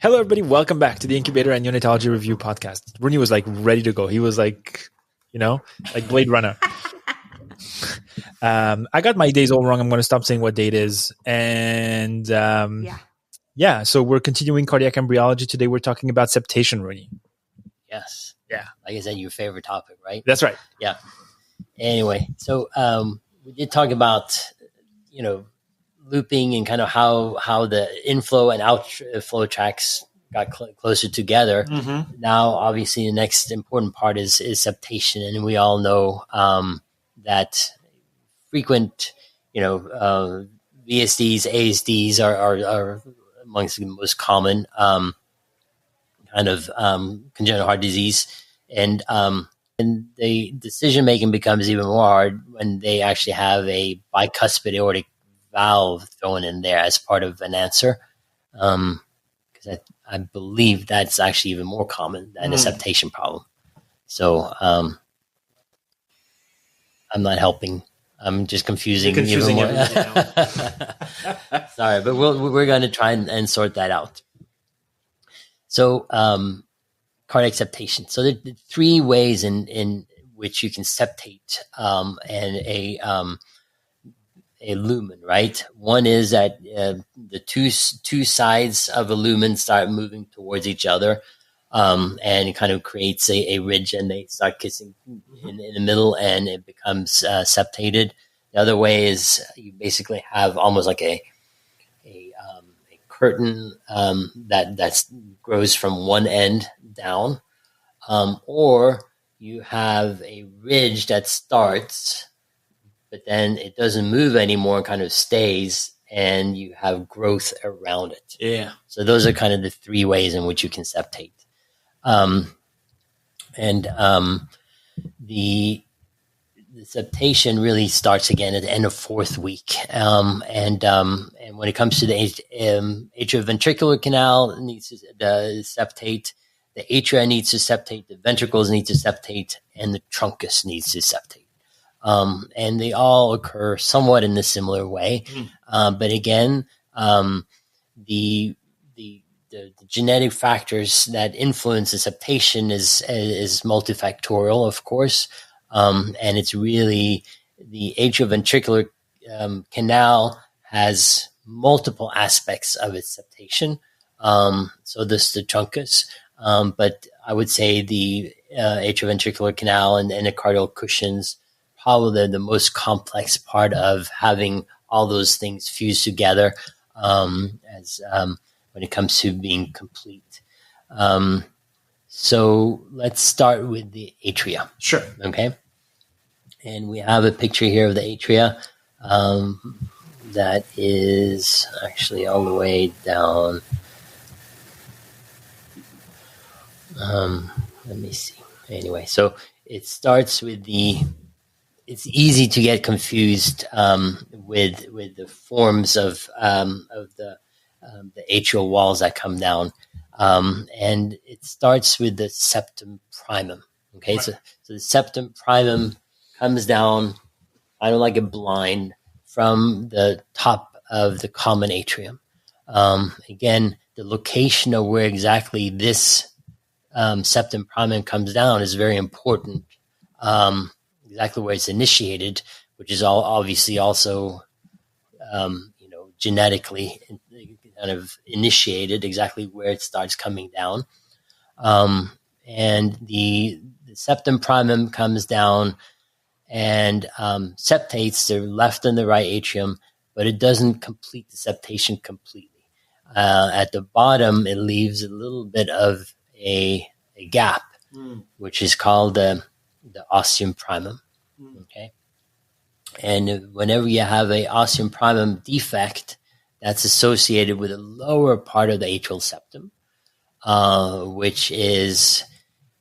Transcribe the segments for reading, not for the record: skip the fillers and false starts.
Hello, everybody. Welcome back to the Incubator and Neonatology Review podcast. Rooney was like ready to go. He was like, like Blade Runner. I got my days all wrong. I'm going to stop saying what date is. And so we're continuing cardiac embryology. Today we're talking about septation, Rooney. Yes. Yeah. Like I said, your favorite topic, right? That's right. Yeah. Anyway, so we did talk about, looping and kind of how the inflow and outflow tracks got closer together. Mm-hmm. Now, obviously, the next important part is septation, and we all know that frequent, VSDs, ASDs are amongst the most common congenital heart disease, and the decision making becomes even more hard when they actually have a bicuspid aortic valve thrown in there as part of an answer, because I believe that's actually even more common than a septation problem. So I'm not helping. I'm just confusing even more. Sorry, but we're going to try and sort that out. So cardiac septation. So there are three ways in which you can septate a lumen, right? One is that the two sides of a lumen start moving towards each other, and it kind of creates a ridge, and they start kissing in the middle, and it becomes septated. The other way is you basically have almost like a curtain that grows from one end down, or you have a ridge that starts, but then it doesn't move anymore and kind of stays, and you have growth around it. Yeah. So those are kind of the three ways in which you can septate. The septation really starts again at the end of fourth week. And when it comes to the atrioventricular canal, it needs to septate. The atria needs to septate. The ventricles need to septate, and the truncus needs to septate. And they all occur somewhat in a similar way. But again, the genetic factors that influence the septation is multifactorial, of course. And it's really the atrioventricular canal has multiple aspects of its septation. So this the truncus. But I would say the atrioventricular canal and the endocardial cushions probably the most complex part of having all those things fused together when it comes to being complete. So let's start with the atria. Sure. Okay. And we have a picture here of the atria that is actually all the way down. Let me see. Anyway, so it starts with it's easy to get confused with the forms of the atrial walls that come down, and it starts with the septum primum. Okay, right. So the septum primum comes down, kind of like a blind, from the top of the common atrium. Again, the location of where exactly this septum primum comes down is very important. Exactly where it's initiated, which is obviously also, genetically kind of initiated exactly where it starts coming down. And the septum primum comes down and septates the left and the right atrium, but it doesn't complete the septation completely. At the bottom, it leaves a little bit of a gap, which is called the ostium primum. Okay. And whenever you have a ostium primum defect, that's associated with the lower part of the atrial septum, which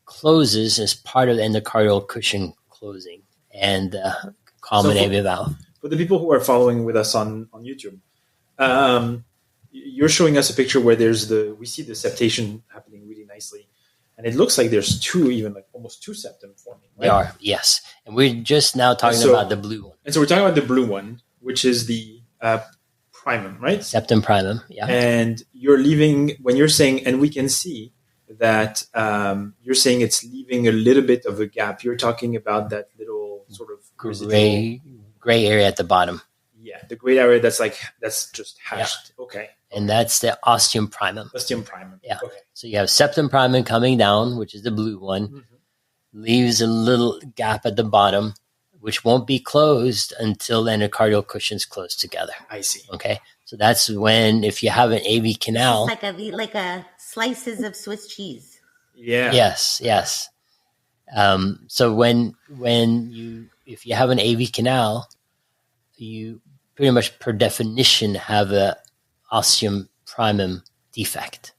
closes as part of the endocardial cushion closing and common AV valve. For the people who are following with us on YouTube, you're showing us a picture where we see the septation happening really nicely. And it looks like there's almost two septum forming. Right? They are, yes. And we're just now talking about the blue one. And so we're talking about the blue one, which is the primum, right? Septum primum, yeah. And you're leaving, when you're saying, and we can see that you're saying it's leaving a little bit of a gap. You're talking about that little sort of gray area at the bottom. Yeah, the gray area that's just hashed. Yeah. Okay. And that's the ostium primum. Ostium primum. Yeah. Okay. So you have septum primum coming down, which is the blue one, leaves a little gap at the bottom, which won't be closed until the endocardial cushions close together. I see. Okay. So that's when, if you have an AV canal, it's like a slices of Swiss cheese. Yeah. Yes. So if you have an AV canal, you pretty much per definition have a ostium primum defect.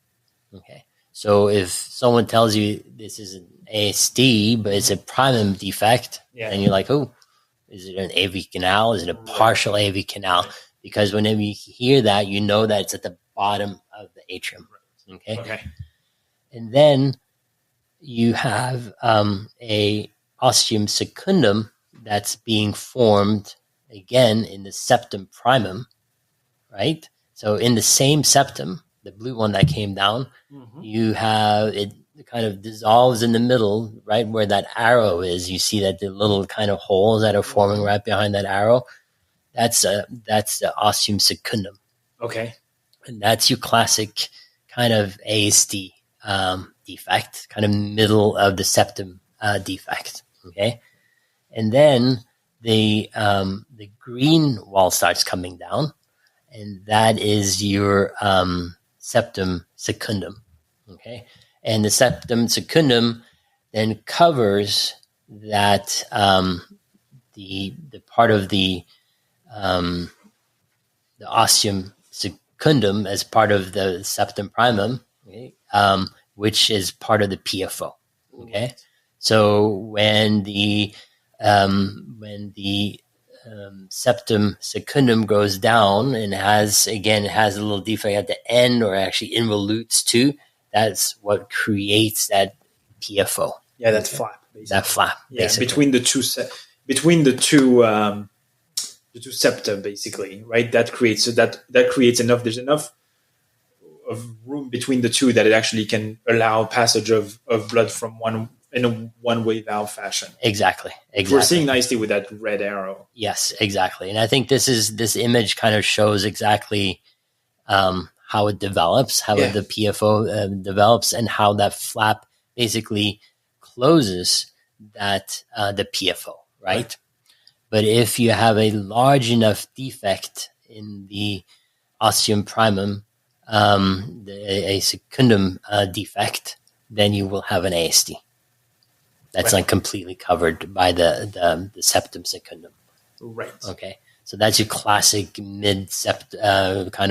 Okay. So if someone tells you this is an ASD, but it's a primum defect, and you're like, oh, is it an AV canal? Is it a partial AV canal? Because whenever you hear that, you know that it's at the bottom of the atrium. Okay. And then you have a ostium secundum that's being formed again in the septum primum, right? So in the same septum, the blue one that came down, you have it kind of dissolves in the middle, right where that arrow is. You see that the little kind of holes that are forming right behind that arrow. That's the ostium secundum. Okay. And that's your classic kind of ASD defect, kind of middle of the septum defect. Okay. And then the green wall starts coming down, and that is your septum secundum. Okay. And the septum secundum then covers that the part of the ostium secundum as part of the septum primum, okay, which is part of the PFO. Okay, so when the septum secundum goes down and has a little defect at the end, or actually involutes too, that's what creates that PFO. Yeah, that flap. Basically. That flap. Yeah, basically. between the two septa, basically, right? That creates enough. There's enough of room between the two that it actually can allow passage of blood from one in a one-way valve fashion. Exactly. We're seeing nicely with that red arrow. Yes, exactly. And I think this image kind of shows exactly how it develops, how the PFO develops, and how that flap basically closes that the PFO, right? But if you have a large enough defect in the ostium primum, a secundum defect, then you will have an ASD. That's like completely covered by the septum secundum. Right. Okay. So that's your classic kind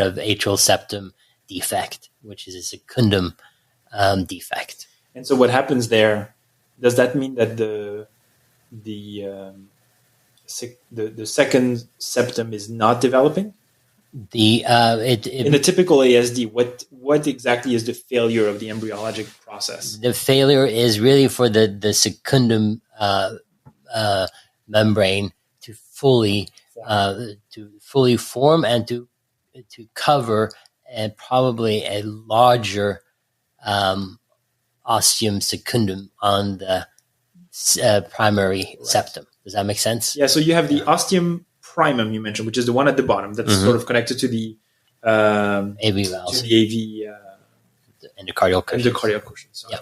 of atrial septum defect, which is a secundum defect. And so what happens there? Does that mean that the second septum is not developing? In a typical ASD, what exactly is the failure of the embryologic process? The failure is really for the secundum membrane to fully form and to cover and probably a larger ostium secundum on the primary septum. Does that make sense? Yeah. So you have the ostium primum you mentioned, which is the one at the bottom that's sort of connected to the AV valves, to the AV endocardial cushion. Sorry. Yeah.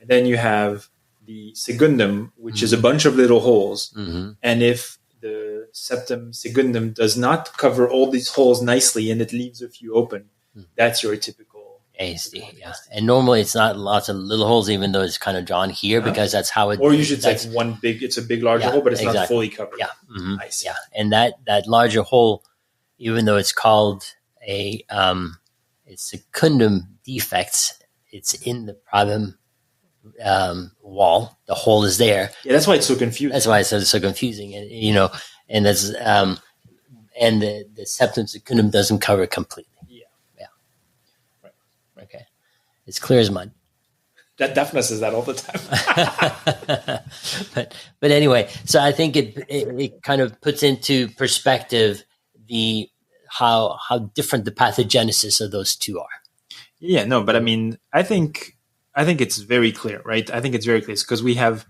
And then you have the secundum, which is a bunch of little holes. And if the septum secundum does not cover all these holes nicely and it leaves a few open, that's your typical ASD. Yeah. And normally it's not lots of little holes, even though it's kind of drawn here because that's how it. Or you should say it's a big larger hole, but it's not fully covered. Yeah. I see. Yeah. And that larger hole, even though it's called a secundum defects, it's in the primum wall. The hole is there. Yeah, that's why it's so confusing. That's why it's so confusing, and and that's and the septum secundum doesn't cover it completely. Yeah. Right. Okay, it's clear as mud. That Daphne says that all the time. but anyway, so I think it kind of puts into perspective the how different the pathogenesis of those two are. Yeah, no, but I mean, I think it's very clear, right? I think it's very clear because we have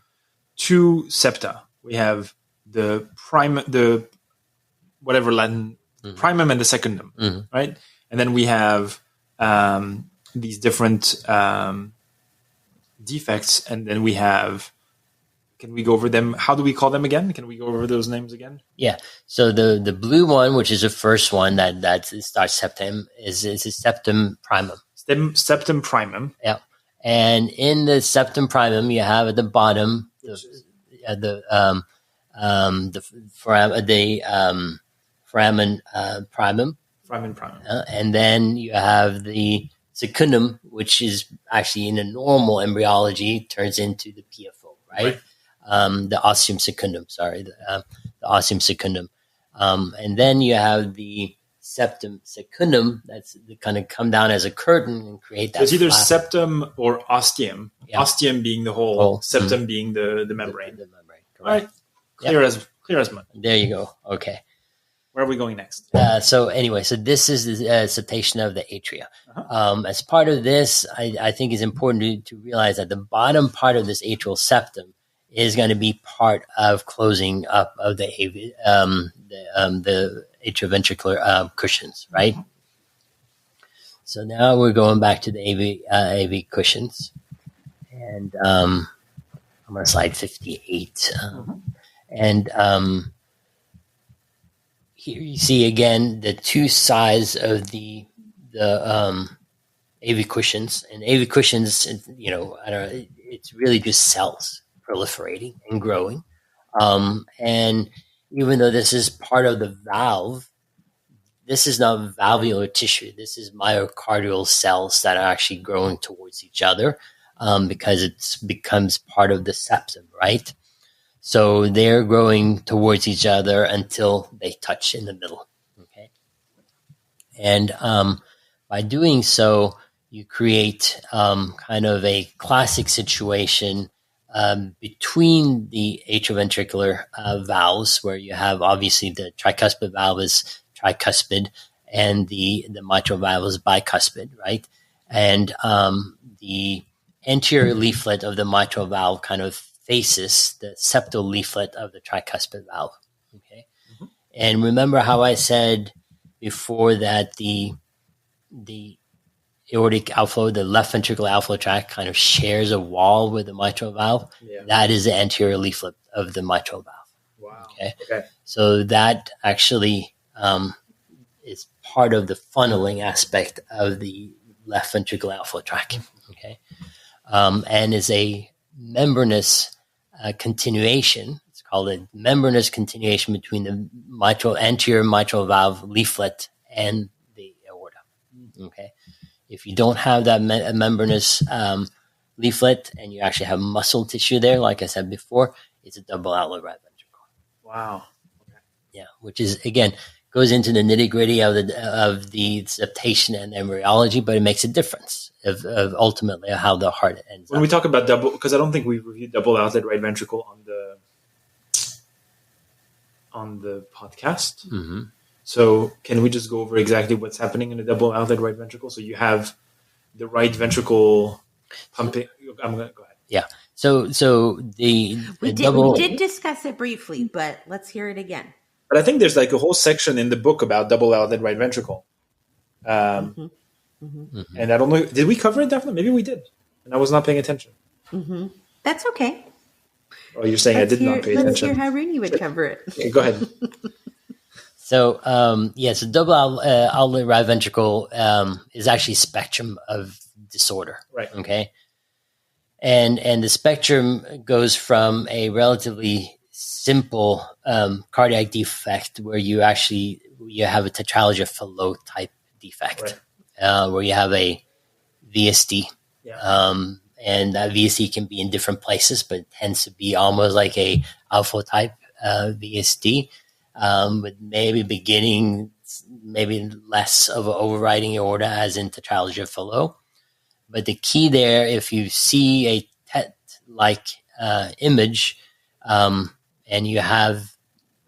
two septa. We have the whatever Latin primum and the secundum, right? And then we have these different defects, and then we have. Can we go over them? How do we call them again? Can we go over those names again? Yeah. So the blue one, which is the first one that starts septum, is a septum primum. Septum primum. Yeah. And in the septum primum, you have at the bottom foramen primum. Foramen primum. And then you have the secundum, which is actually in a normal embryology turns into the PFO, right? The ostium secundum, the ostium secundum. And then you have the septum secundum that's kind of come down as a curtain and create that. So it's either septum or ostium. Yeah. Ostium being the whole, septum being the membrane. The membrane. Correct. All right. Clear as mud. There you go. Okay. Where are we going next? So this is the septation of the atria. As part of this, I think it's important to realize that the bottom part of this atrial septum is going to be part of closing up of the atrioventricular cushions, right? So now we're going back to the AV cushions, and I'm on slide 58, and here you see again the two sides of the AV cushions, and AV cushions, it's really just cells proliferating and growing. And even though this is part of the valve, this is not valvular tissue. This is myocardial cells that are actually growing towards each other because it becomes part of the septum, right? So they're growing towards each other until they touch in the middle, okay? And by doing so, you create kind of a classic situation between the atrioventricular valves, where you have obviously the tricuspid valve is tricuspid and the mitral valve is bicuspid, right? And the anterior leaflet of the mitral valve kind of faces the septal leaflet of the tricuspid valve, okay? And remember how I said before that the aortic outflow, the left ventricular outflow tract, kind of shares a wall with the mitral valve. Yeah. That is the anterior leaflet of the mitral valve. Wow. Okay. So that actually is part of the funneling aspect of the left ventricular outflow tract. Okay. And is a membranous continuation. It's called a membranous continuation between the anterior mitral valve leaflet and the aorta. Okay. If you don't have that membranous leaflet and you actually have muscle tissue there, like I said before, it's a double outlet right ventricle. Wow. Okay. Yeah, which is, again, goes into the nitty-gritty of the septation and embryology, but it makes a difference of ultimately how the heart ends when up. We talk about double, because I don't think we've reviewed double outlet right ventricle on the podcast. Mm-hmm. So can we just go over exactly what's happening in a double outlet right ventricle? So you have the right ventricle pumping. I'm going to go ahead. Yeah. So we did discuss it briefly, but let's hear it again. But I think there's like a whole section in the book about double outlet right ventricle. And I don't know, did we cover it definitely? Maybe we did, and I was not paying attention. Mm-hmm. That's okay. Oh, you're saying I did not pay attention. Let's hear how Rooney would cover it. Okay, go ahead. So, so double outlet right ventricle is actually a spectrum of disorder. Right. Okay. And the spectrum goes from a relatively simple cardiac defect where you have a tetralogy of Fallot type defect, right. Where you have a VSD. Yeah. And that VSD can be in different places, but it tends to be almost like a alpha type VSD. With maybe less of an overriding aorta as in tetralogy of Fallot. But the key there, if you see a TET-like image and you have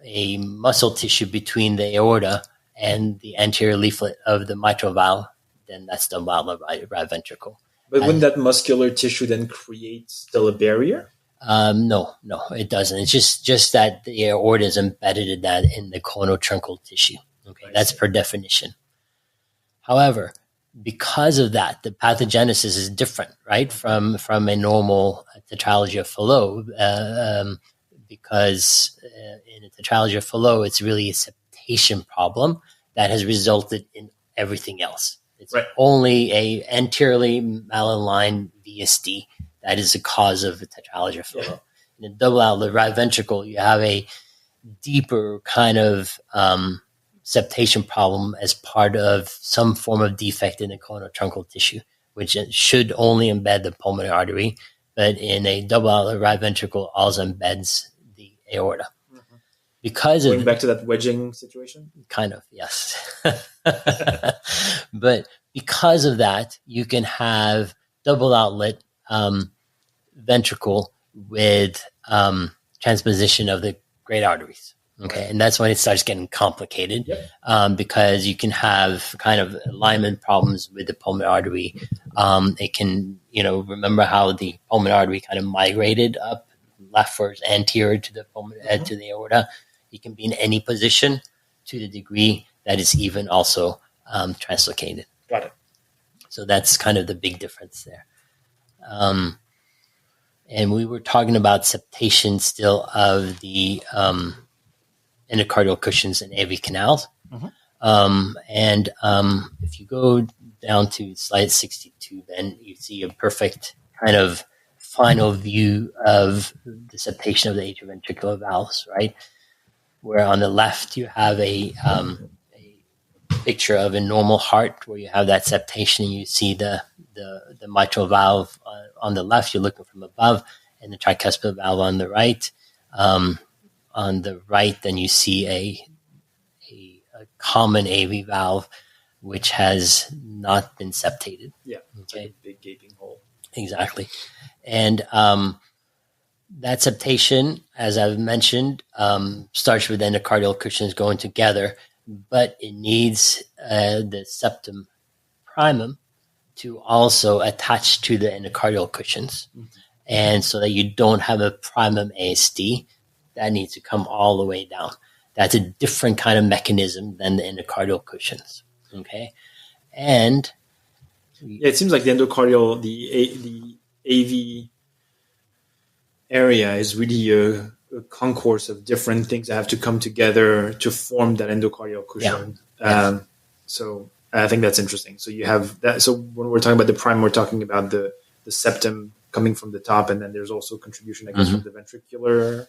a muscle tissue between the aorta and the anterior leaflet of the mitral valve, then that's the outlet right ventricle. But wouldn't that muscular tissue then create still a barrier? No, it doesn't. It's just that the aorta is embedded in the conotruncal tissue. Okay, that's per definition. However, because of that, the pathogenesis is different, right, from a normal tetralogy of Fallot, because in a tetralogy of Fallot, it's really a septation problem that has resulted in everything else. It's only a anteriorly malaligned VSD that is the cause of a tetralogy of Fallot. In a double outlet right ventricle, you have a deeper kind of septation problem as part of some form of defect in the conotruncal tissue, which should only embed the pulmonary artery. But in a double outlet right ventricle, also embeds the aorta. Because going back to that wedging situation? Kind of, yes. But because of that, you can have double outlet ventricle with transposition of the great arteries. Okay, and that's when it starts getting complicated, because you can have kind of alignment problems with the pulmonary artery. It can, remember how the pulmonary artery kind of migrated up leftwards anterior to the pulmonary to the aorta. It can be in any position to the degree that it's even also translocated. Got it. So that's kind of the big difference there. And we were talking about septation still of the endocardial cushions and AV canals. And if you go down to slide 62, then you see a perfect kind of final view of the septation of the atrioventricular valves, right? Where on the left you have a picture of a normal heart where you have that septation, and you see the mitral valve on the left, you're looking from above, and the tricuspid valve on the right. On the right, then you see a common AV valve which has not been septated. Yeah, okay. Like a big gaping hole. Exactly. And that septation, as I've mentioned, starts with endocardial cushions going together, but it needs the septum primum to also attach to the endocardial cushions. And so that you don't have a primum ASD, that needs to come all the way down. That's a different kind of mechanism than the endocardial cushions. Okay. And it seems like the endocardial, the AV area is really a concourse of different things that have to come together to form that endocardial cushion. So I think that's interesting. So you have that. So when we're talking about the prime, we're talking about the septum coming from the top, and then there's also contribution, I guess, from the ventricular.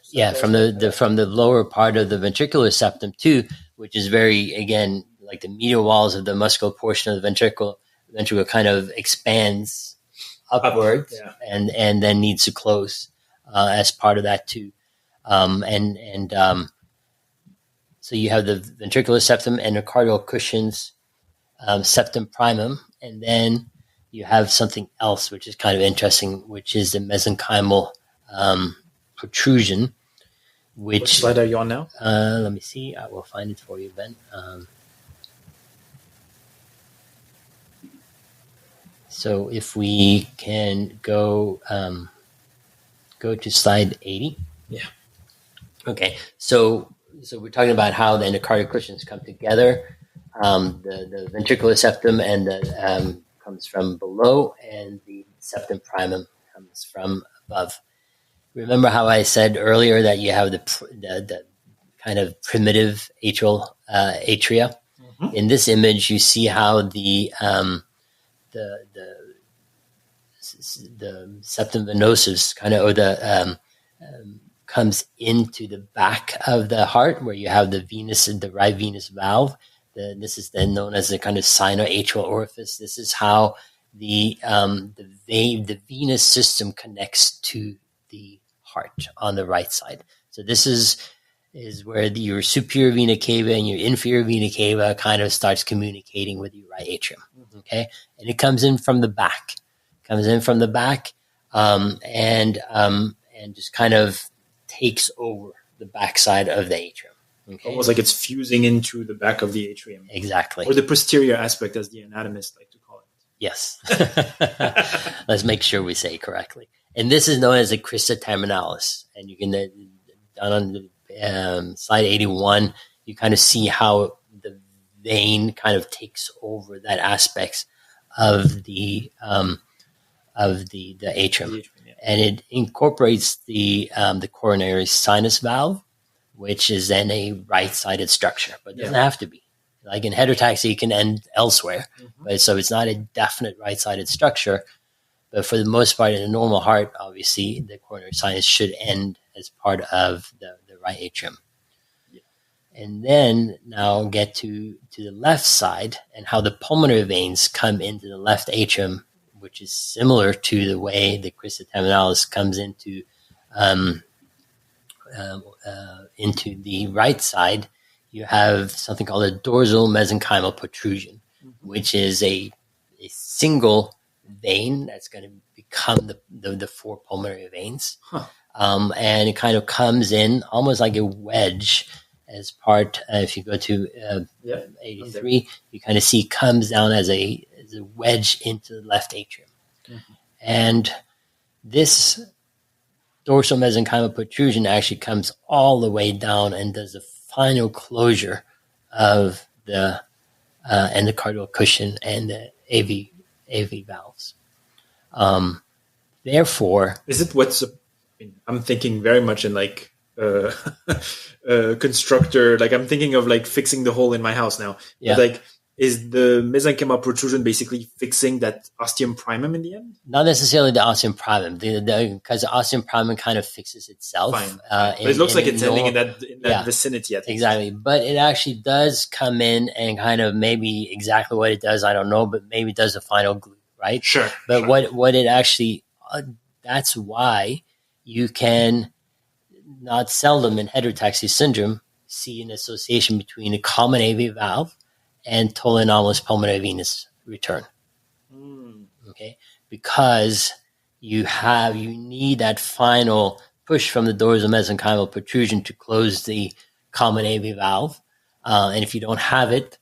From the lower part of the ventricular septum too, which is very, again, like the medial walls of the muscular portion of the ventricle kind of expands upwards and then needs to close as part of that too. So you have the ventricular septum, endocardial cushions, septum primum, and then you have something else which is kind of interesting, which is the mesenchymal protrusion. Which slide are you on now? Let me see. I will find it for you, Ben. So if we can go to slide 80. Yeah. Okay. So we're talking about how the endocardial cushions come together. The ventricular septum and the comes from below, and the septum primum comes from above. Remember how I said earlier that you have the kind of primitive atrial atria. In this image, you see how the septum venosus kind of, or the comes into the back of the heart, where you have the right venous valve. This is then known as the kind of sinoatrial orifice. This is how the venous system connects to the heart on the right side. So this is where your superior vena cava and your inferior vena cava kind of starts communicating with your right atrium. Okay, and it comes in from the back. And just kind of takes over the backside of the atrium. Okay. Almost like it's fusing into the back of the atrium. Exactly. Or the posterior aspect, as the anatomists like to call it. Yes. Let's make sure we say it correctly. And this is known as the crista terminalis. And you can, down on the slide 81, you kind of see how the vein kind of takes over that aspect of the atrium. Yeah. And it incorporates the coronary sinus valve, which is then a right-sided structure, but it doesn't have to be. Like in heterotaxy, it can end elsewhere, but so it's not a definite right-sided structure. But for the most part, in a normal heart, obviously, the coronary sinus should end as part of the right atrium. Yeah. And then now get to the left side and how the pulmonary veins come into the left atrium, which is similar to the way the crista terminalis comes into the right side. You have something called a dorsal mesenchymal protrusion, which is a single vein that's going to become the four pulmonary veins. And it kind of comes in almost like a wedge as part, if you go to 83, you kind of see comes down as a wedge into the left atrium. And this dorsal mesenchymal protrusion actually comes all the way down and does the final closure of the endocardial cushion and the AV valves. Therefore, is it what's? I'm thinking very much in like constructor. Like I'm thinking of like fixing the hole in my house now. Yeah. But like, is the mesenchymal protrusion basically fixing that ostium primum in the end? Not necessarily the ostium primum, because the ostium primum kind of fixes itself. Fine. But it looks like it's ending in that vicinity. Exactly. But it actually does come in and kind of maybe exactly what it does, I don't know, but maybe does the final glue, right? Sure. But what it actually, that's why you can not seldom in heterotaxy syndrome see an association between a common AV valve and total anomalous pulmonary venous return. Okay, because you need that final push from the dorsal mesenchymal protrusion to close the common AV valve, and if you don't have it,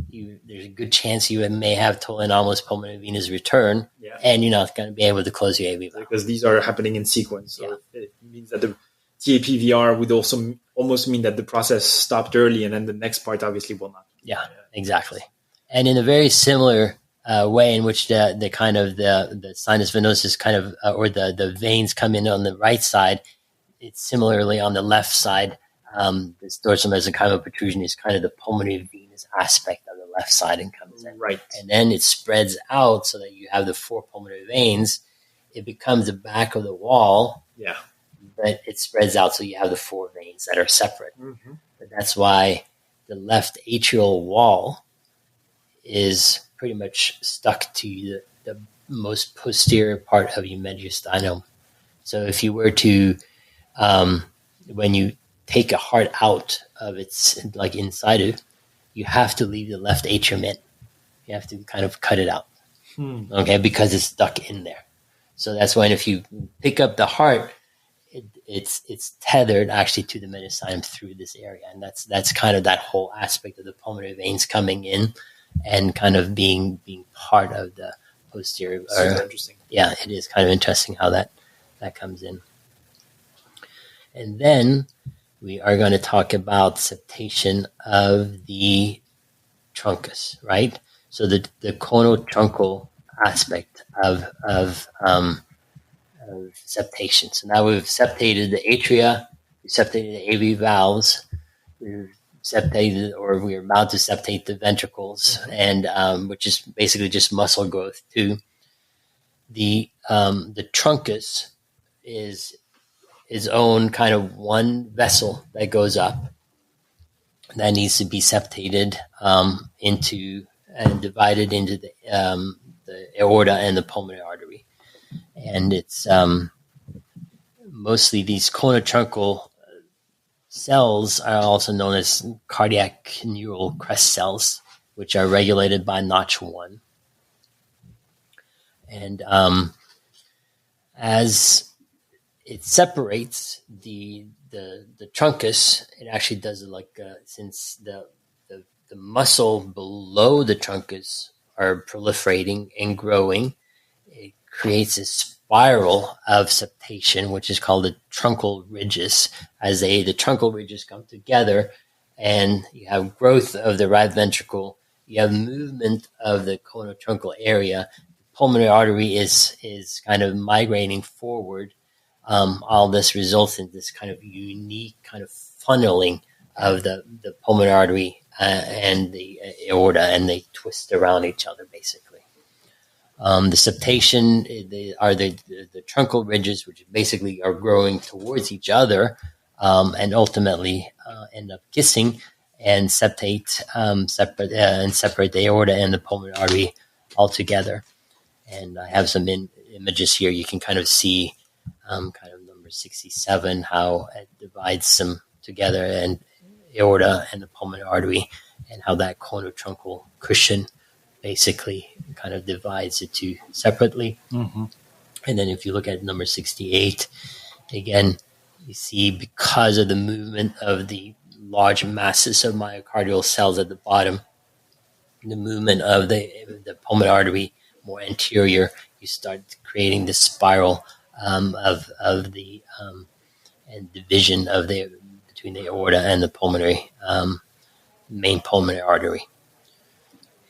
there's a good chance you may have total anomalous pulmonary venous return, and you're not going to be able to close your AV valve because these are happening in sequence. So it means that the TAPVR would also almost mean that the process stopped early, and then the next part obviously will not. Yeah, exactly. And in a very similar way in which the kind of the sinus venosus kind of or the veins come in on the right side, it's similarly on the left side. This dorsal mesenchymal protrusion is kind of the pulmonary venous aspect of the left side and comes in. Right. And then it spreads out so that you have the four pulmonary veins. It becomes the back of the wall. Yeah. But it spreads out so you have the four veins that are separate. But that's why the left atrial wall is pretty much stuck to the most posterior part of your mediastinum. So if you were to, when you take a heart out of its, like inside it, you have to leave the left atrium in. You have to kind of cut it out, okay, because it's stuck in there. So that's when if you pick up the heart, it's tethered actually to the mediastinum through this area, and that's kind of that whole aspect of the pulmonary veins coming in and kind of being part of the posterior. Super interesting. Yeah, it is kind of interesting how that comes in. And then we are going to talk about septation of the truncus, right? So the conotruncal aspect of septation. So now we've septated the atria, we've septated the AV valves, we've septated, or we're about to septate the ventricles, and which is basically just muscle growth too. The truncus is its own kind of one vessel that goes up that needs to be septated into and divided into the aorta and the pulmonary artery. And it's mostly these conotruncal cells are also known as cardiac neural crest cells, which are regulated by Notch1. And as it separates, the the truncus, it actually does it like since the muscle below the truncus are proliferating and growing, it creates a spiral of septation, which is called the truncal ridges. As the truncal ridges come together, and you have growth of the right ventricle, you have movement of the conotruncal area. The pulmonary artery is kind of migrating forward. All this results in this kind of unique kind of funneling of the pulmonary artery and the aorta, and they twist around each other basically. The septation are the truncal ridges, which basically are growing towards each other, and ultimately end up kissing and separate the aorta and the pulmonary artery altogether. And I have some images here. You can kind of see kind of number 67, how it divides them together, and aorta and the pulmonary artery, and how that conotruncal cushion basically kind of divides the two separately. Mm-hmm. And then if you look at number 68, again, you see because of the movement of the large masses of myocardial cells at the bottom, the movement of the pulmonary artery more anterior, you start creating this spiral of the and division of between the aorta and the pulmonary main pulmonary artery.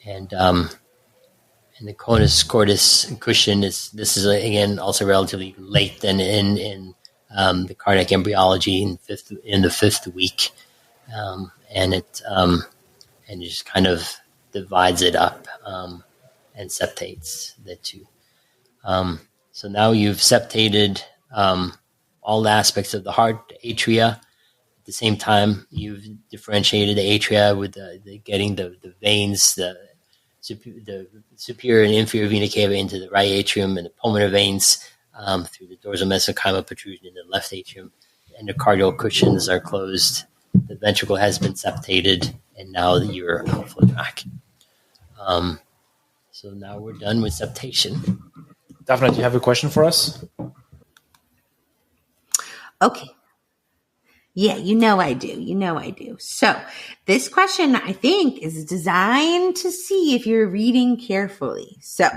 And the conus cordis cushion this is again also relatively late than in the cardiac embryology in the fifth week, and it just kind of divides it up and septates the two. So now you've septated all aspects of the heart, the atria. At the same time, you've differentiated the atria with getting the veins, the superior and inferior vena cava into the right atrium, and the pulmonary veins through the dorsal mesenchymal protrusion in the left atrium. Endocardial cushions are closed. The ventricle has been septated, and now you're outflow tract. So now we're done with septation. Daphne, do you have a question for us? Okay. Yeah, I do. So this question, I think, is designed to see if you're reading carefully. So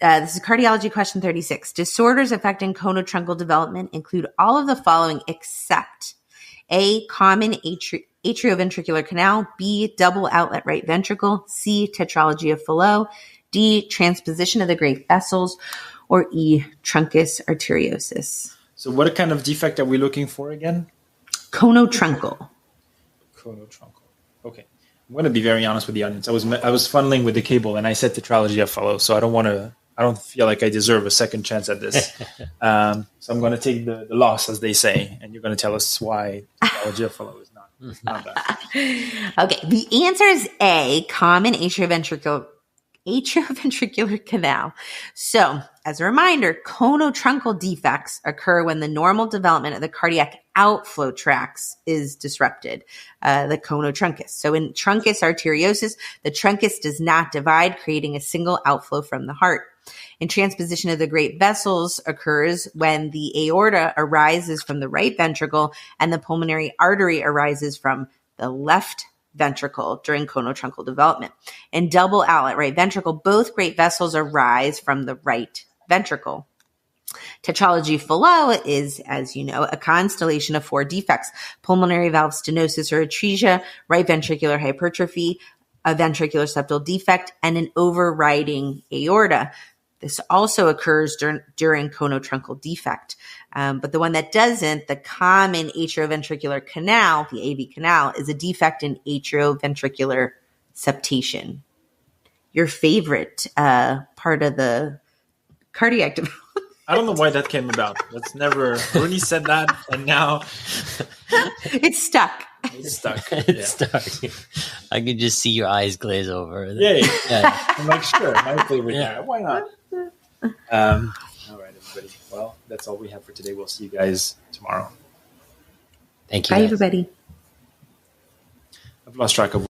this is cardiology question 36. Disorders affecting conotruncal development include all of the following except A, common atrioventricular canal, B, double outlet right ventricle, C, tetralogy of Fallot, D, transposition of the great vessels, or E, truncus arteriosus. So what kind of defect are we looking for again? Conotruncal. Okay. I'm going to be very honest with the audience. I was funneling with the cable, and I said tetralogy of Fallot, so I don't feel like I deserve a second chance at this. So I'm going to take the loss, as they say, and you're going to tell us why tetralogy of Fallot is not that. Okay. The answer is A, common atrioventricular canal. So, as a reminder, conotruncal defects occur when the normal development of the cardiac outflow tracts is disrupted, the conotrunkus. So in truncus arteriosus, the truncus does not divide, creating a single outflow from the heart. And transposition of the great vessels occurs when the aorta arises from the right ventricle and the pulmonary artery arises from the left ventricle during conotruncal development. In double outlet right ventricle, both great vessels arise from the right ventricle. Tetralogy of Fallot is, as you know, a constellation of 4 defects: pulmonary valve stenosis or atresia, right ventricular hypertrophy, a ventricular septal defect, and an overriding aorta. This also occurs during conotruncal defect. But the one that doesn't, the common atrioventricular canal, the AV canal, is a defect in atrioventricular septation. Your favorite part of the cardiac development. I don't know why that came about. That's never Rooney said that, and now it's stuck. It's stuck. It's stuck. I can just see your eyes glaze over. Yeah. I'm like, sure, my favorite guy. Why not? All right, everybody. Well, that's all we have for today. We'll see you guys tomorrow. Thank you. Bye, everybody. I've lost track of